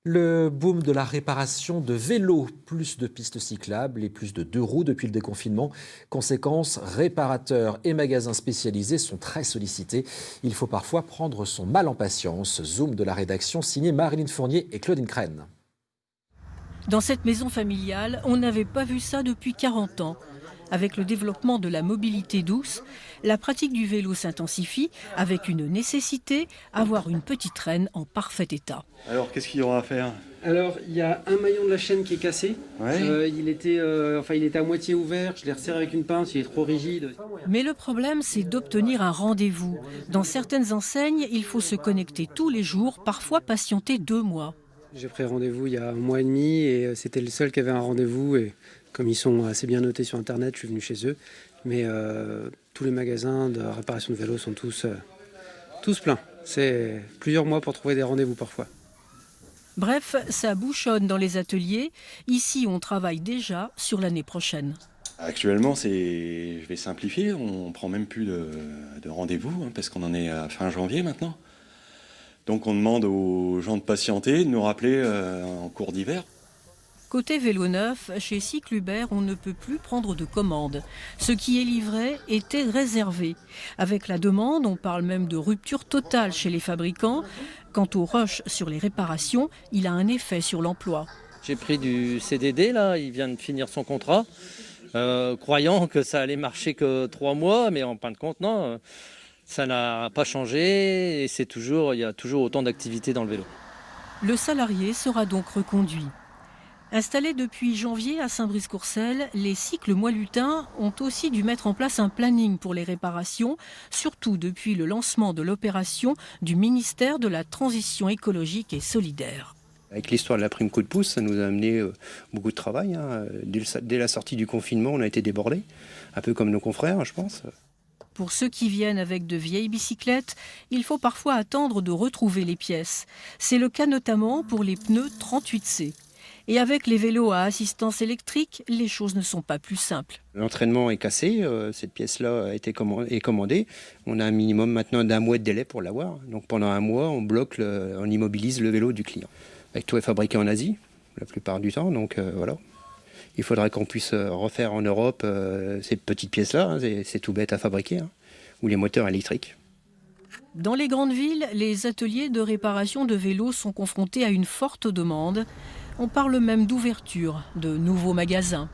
Le boom de la réparation de vélos, plus de pistes cyclables et plus de deux roues depuis le déconfinement. Conséquence, réparateurs et magasins spécialisés sont très sollicités. Il faut parfois prendre son mal en patience. Zoom de la rédaction signé Marilyn Fournier et Claudine Crène. Dans cette maison familiale, on n'avait pas vu ça depuis 40 ans. Avec le développement de la mobilité douce, la pratique du vélo s'intensifie avec une nécessité, avoir une petite traîne en parfait état. Alors, qu'est-ce qu'il y aura à faire? Alors, il y a un maillon de la chaîne qui est cassé. Ouais. Il était à moitié ouvert. Je l'ai resserré avec une pince, il est trop rigide. Mais le problème, c'est d'obtenir un rendez-vous. Dans certaines enseignes, il faut se connecter tous les jours, parfois patienter 2 mois. J'ai pris rendez-vous il y a un mois et demi et c'était le seul qui avait un rendez-vous. Et comme ils sont assez bien notés sur Internet, je suis venu chez eux. Mais tous les magasins de réparation de vélos sont tous pleins. C'est plusieurs mois pour trouver des rendez-vous parfois. Bref, ça bouchonne dans les ateliers. Ici, on travaille déjà sur l'année prochaine. Actuellement, je vais simplifier. On prend même plus de rendez-vous parce qu'on en est à fin janvier maintenant. Donc on demande aux gens de patienter, de nous rappeler en cours d'hiver. Côté vélo neuf, chez Cycle Hubert, on ne peut plus prendre de commandes. Ce qui est livré était réservé. Avec la demande, on parle même de rupture totale chez les fabricants. Quant au rush sur les réparations, il a un effet sur l'emploi. J'ai pris du CDD, là, il vient de finir son contrat, croyant que ça allait marcher que 3 mois, mais en fin de compte, non, ça n'a pas changé et il y a toujours autant d'activité dans le vélo. Le salarié sera donc reconduit. Installés depuis janvier à Saint-Brice-Courcelles, les cycles moilutains ont aussi dû mettre en place un planning pour les réparations, surtout depuis le lancement de l'opération du ministère de la Transition écologique et solidaire. Avec l'histoire de la prime coup de pouce, ça nous a amené beaucoup de travail. Dès la sortie du confinement, on a été débordés, un peu comme nos confrères, je pense. Pour ceux qui viennent avec de vieilles bicyclettes, il faut parfois attendre de retrouver les pièces. C'est le cas notamment pour les pneus 38C. Et avec les vélos à assistance électrique, les choses ne sont pas plus simples. L'entraînement est cassé, cette pièce-là est commandée. On a un minimum maintenant d'1 mois de délai pour l'avoir. Donc pendant 1 mois, on immobilise le vélo du client. Tout est fabriqué en Asie, la plupart du temps, donc voilà. Il faudrait qu'on puisse refaire en Europe ces petites pièces-là, c'est tout bête à fabriquer, ou les moteurs électriques. Dans les grandes villes, les ateliers de réparation de vélos sont confrontés à une forte demande. On parle même d'ouverture de nouveaux magasins.